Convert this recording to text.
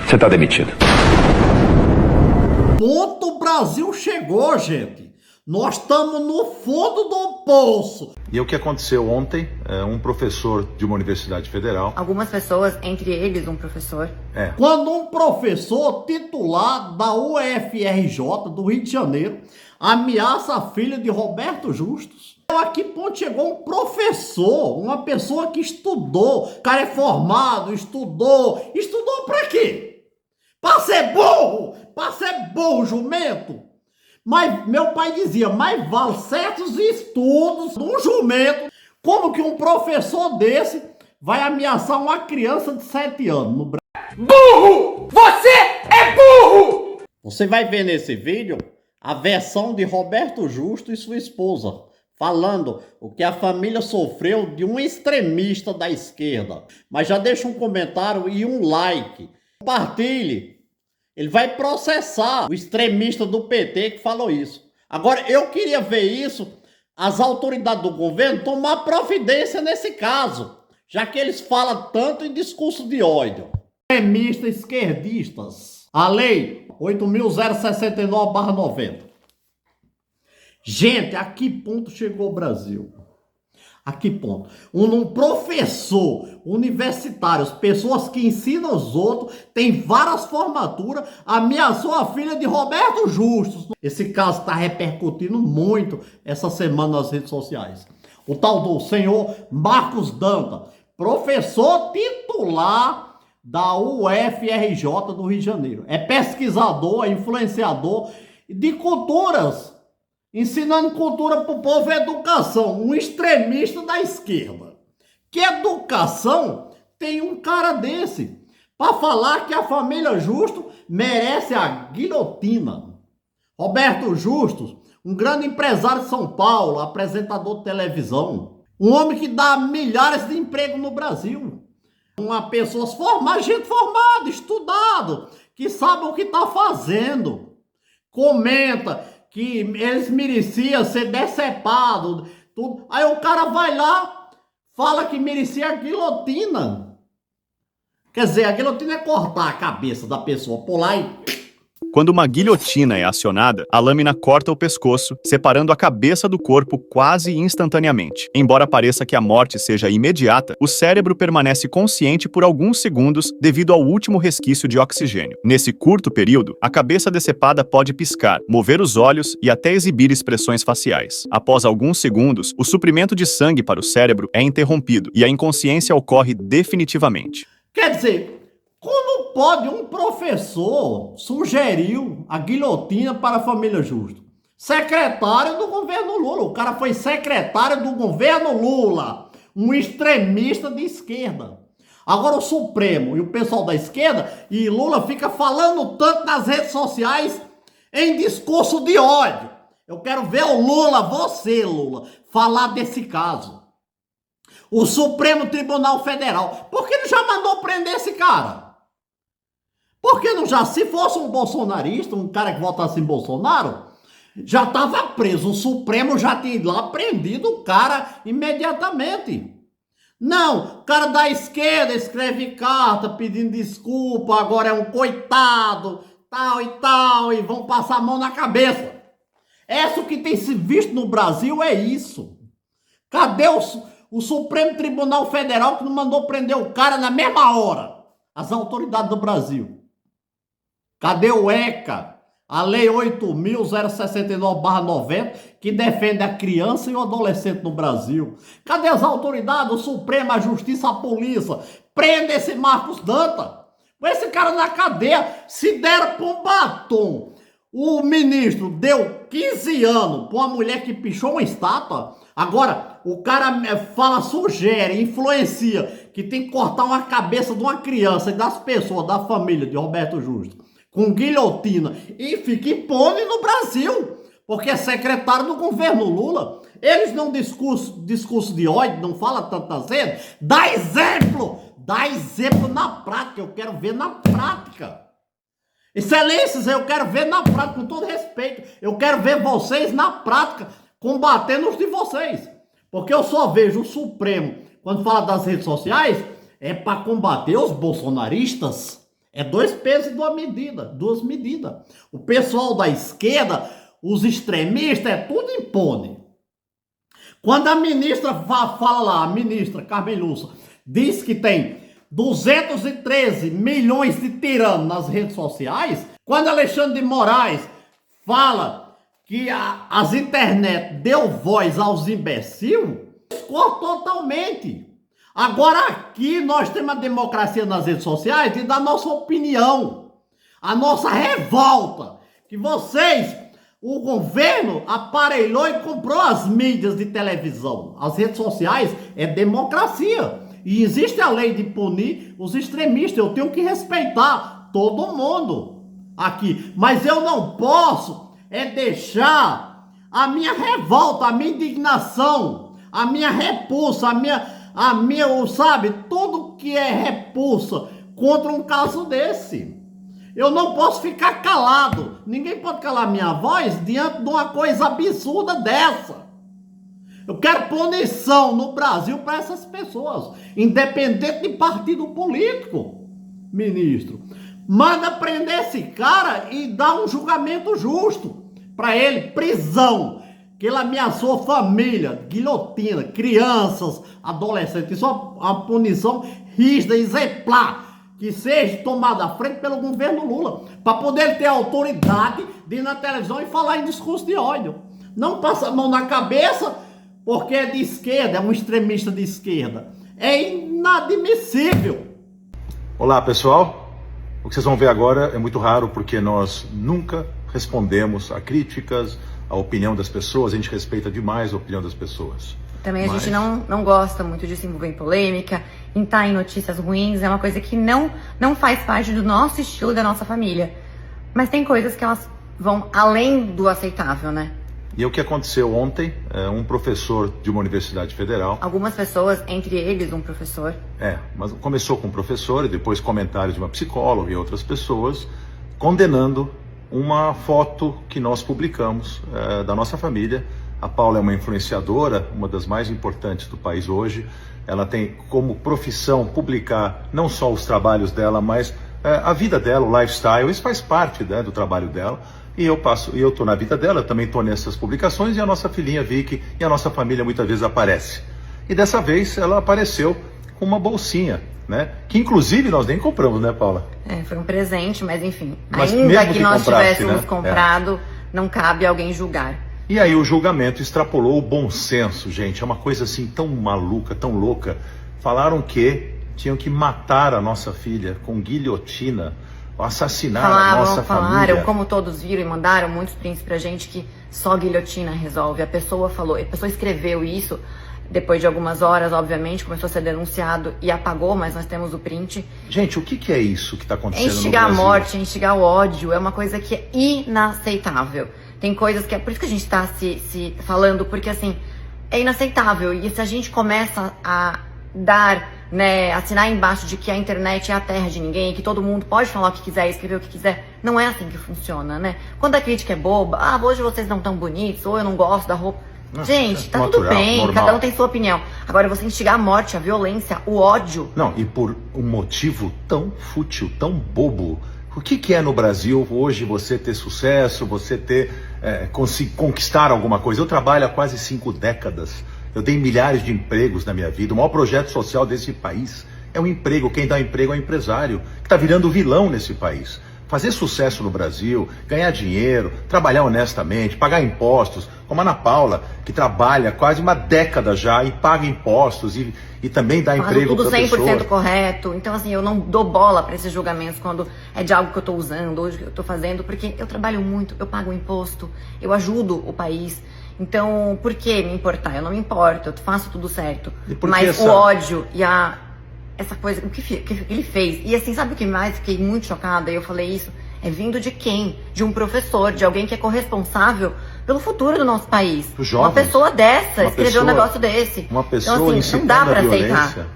Você tá demitido. Ponto, o Brasil chegou, gente. Nós estamos no fundo do poço. E o que aconteceu ontem, um professor de uma universidade federal... Algumas pessoas, entre eles um professor... Quando um professor titular da UFRJ, do Rio de Janeiro, ameaça a filha de Roberto Justus. A que ponto chegou um professor, uma pessoa que estudou, o cara é formado, estudou pra quê? Pra ser burro, jumento? Mas meu pai dizia, mais vale certos estudos de um jumento. Como que um professor desse vai ameaçar uma criança de 7 anos no Brasil? Burro! Você é burro! Você vai ver nesse vídeo a versão de Roberto Justo e sua esposa, falando o que a família sofreu de um extremista da esquerda. Mas já deixa um comentário e um like. Compartilhe. Ele vai processar o extremista do PT que falou isso. Agora, eu queria ver isso, as autoridades do governo tomar providência nesse caso, já que eles falam tanto em discurso de ódio. Extremistas esquerdistas. A lei 8.069/90. Gente, a que ponto chegou o Brasil? A que ponto? Um professor universitário, pessoas que ensinam os outros, tem várias formaturas, ameaçou a filha de Roberto Justus. Esse caso está repercutindo muito essa semana nas redes sociais. O tal do senhor Marcos Dantas, professor titular da UFRJ do Rio de Janeiro. É pesquisador, é influenciador de culturas, ensinando cultura para o povo e educação. Um extremista da esquerda. Que educação tem um cara desse para falar que a família Justo merece a guilhotina? Roberto Justus, um grande empresário de São Paulo, apresentador de televisão. Um homem que dá milhares de empregos no Brasil. Uma pessoa formada, gente formada, estudado, que sabe o que está fazendo. Comenta que eles mereciam ser decepados, tudo. Aí o cara vai lá, fala que merecia a guilhotina. Quer dizer, a guilhotina é cortar a cabeça da pessoa, pular e... Quando uma guilhotina é acionada, a lâmina corta o pescoço, separando a cabeça do corpo quase instantaneamente. Embora pareça que a morte seja imediata, o cérebro permanece consciente por alguns segundos devido ao último resquício de oxigênio. Nesse curto período, a cabeça decepada pode piscar, mover os olhos e até exibir expressões faciais. Após alguns segundos, o suprimento de sangue para o cérebro é interrompido e a inconsciência ocorre definitivamente. Quer dizer, como pode um professor sugeriu a guilhotina para a família Justo? Secretário do governo Lula. O cara foi secretário do governo Lula. Um extremista de esquerda. Agora o Supremo e o pessoal da esquerda e Lula fica falando tanto nas redes sociais em discurso de ódio. Eu quero ver o Lula, você Lula, falar desse caso. O Supremo Tribunal Federal. Por que não já mandou prender esse cara? Por que não já? Se fosse um bolsonarista, um cara que votasse em Bolsonaro, já estava preso. O Supremo já tinha lá prendido o cara imediatamente. Não, o cara da esquerda escreve carta pedindo desculpa, agora é um coitado, tal, e vão passar a mão na cabeça. Essa que tem se visto no Brasil é isso. Cadê o Supremo Tribunal Federal que não mandou prender o cara na mesma hora? As autoridades do Brasil. Cadê o ECA? A Lei 8.069/90, que defende a criança e o adolescente no Brasil. Cadê as autoridades, o Supremo, a Justiça, a Polícia? Prende esse Marcos Dantas. Põe esse cara na cadeia. Se deram para um batom. O ministro deu 15 anos para uma mulher que pichou uma estátua. Agora, o cara fala, sugere, influencia que tem que cortar uma cabeça de uma criança e das pessoas, da família de Roberto Justo, com guilhotina, e fica impune no Brasil, porque é secretário do governo Lula. Eles não discurso de ódio, não fala tantas vezes. Dá exemplo na prática, eu quero ver na prática. Excelências, eu quero ver na prática, com todo respeito, eu quero ver vocês na prática, combatendo os de vocês. Porque eu só vejo o Supremo, quando fala das redes sociais, é para combater os bolsonaristas, É dois pesos e duas medidas. O pessoal da esquerda, os extremistas, é tudo impone. Quando a ministra fala lá, a ministra Carmen Lúcia, diz que tem 213 milhões de tiranos nas redes sociais, quando Alexandre de Moraes fala que as internet deu voz aos imbecis, cortou totalmente. Agora aqui nós temos a democracia nas redes sociais e da nossa opinião, a nossa revolta, que vocês, o governo aparelhou e comprou as mídias de televisão. As redes sociais é democracia e existe a lei de punir os extremistas. Eu tenho que respeitar todo mundo aqui, mas eu não posso deixar a minha revolta, a minha indignação, a minha repulsa, sabe, tudo que é repulsa contra um caso desse. Eu não posso ficar calado. Ninguém pode calar minha voz diante de uma coisa absurda dessa. Eu quero punição no Brasil para essas pessoas, independente de partido político. Ministro, manda prender esse cara e dar um julgamento justo para ele, prisão. Que ele ameaçou família, guilhotina, crianças, adolescentes. Isso é uma punição rígida, exemplar, que seja tomada à frente pelo governo Lula, para poder ter a autoridade de ir na televisão e falar em discurso de ódio. Não passa a mão na cabeça porque é de esquerda, é um extremista de esquerda. É inadmissível. Olá, pessoal. O que vocês vão ver agora é muito raro porque nós nunca respondemos a críticas, a opinião das pessoas, a gente respeita demais a opinião das pessoas. Também a gente não gosta muito de se envolver em polêmica, em estar em notícias ruins, é uma coisa que não faz parte do nosso estilo, da nossa família. Mas tem coisas que elas vão além do aceitável, né? E o que aconteceu ontem, um professor de uma universidade federal... Algumas pessoas, entre eles um professor... mas começou com um professor e depois comentários de uma psicóloga e outras pessoas condenando uma foto que nós publicamos da nossa família. A Paula é uma influenciadora, uma das mais importantes do país hoje. Ela tem como profissão publicar não só os trabalhos dela, mas a vida dela, o lifestyle. Isso faz parte, né, do trabalho dela. E eu estou na vida dela, eu também estou nessas publicações, e a nossa filhinha Vicky e a nossa família muitas vezes aparece. E dessa vez ela apareceu com uma bolsinha, né? Que inclusive nós nem compramos, né, Paula? Foi um presente, mas enfim, Mas ainda que nós tivéssemos né? comprado, não cabe alguém julgar. E aí o julgamento extrapolou o bom senso, gente. É uma coisa assim tão maluca, tão louca. Falaram que tinham que matar a nossa filha com guilhotina, assassinar a nossa família. Falaram, como todos viram e mandaram muitos prints pra gente, que só guilhotina resolve. A pessoa escreveu isso. Depois de algumas horas, obviamente, começou a ser denunciado e apagou, mas nós temos o print. Gente, o que é isso que está acontecendo no Brasil? Instigar a morte, instigar o ódio, é uma coisa que é inaceitável. Tem coisas que é por isso que a gente está se falando, porque assim, é inaceitável. E se a gente começa a dar, né, assinar embaixo de que a internet é a terra de ninguém, que todo mundo pode falar o que quiser, escrever o que quiser, não é assim que funciona, né? Quando a crítica é boba, hoje vocês não estão bonitos, ou eu não gosto da roupa. Gente, tá tudo bem, normal. Cada um tem sua opinião. Agora, você instigar a morte, a violência, o ódio... Não, e por um motivo tão fútil, tão bobo. O que é no Brasil hoje você ter sucesso, você ter conquistar alguma coisa? Eu trabalho há quase 5 décadas. Eu dei milhares de empregos na minha vida. O maior projeto social desse país é o emprego. Quem dá emprego é o empresário, que está virando vilão nesse país. Fazer sucesso no Brasil, ganhar dinheiro, trabalhar honestamente, pagar impostos, como a Ana Paula, que trabalha quase uma década já e paga impostos e também dá emprego para pessoas. Tudo 100% correto. Então, assim, eu não dou bola para esses julgamentos quando é de algo que eu estou usando, hoje que eu estou fazendo, porque eu trabalho muito, eu pago imposto, eu ajudo o país. Então, por que me importar? Eu não me importo, eu faço tudo certo. Mas o ódio e essa coisa, o que ele fez. E assim, sabe o que mais? Fiquei muito chocada, e eu falei isso. É vindo de quem? De um professor, de alguém que é corresponsável pelo futuro do nosso país. Uma pessoa dessa escreveu um negócio desse. Uma pessoa então, assim, não dá pra aceitar.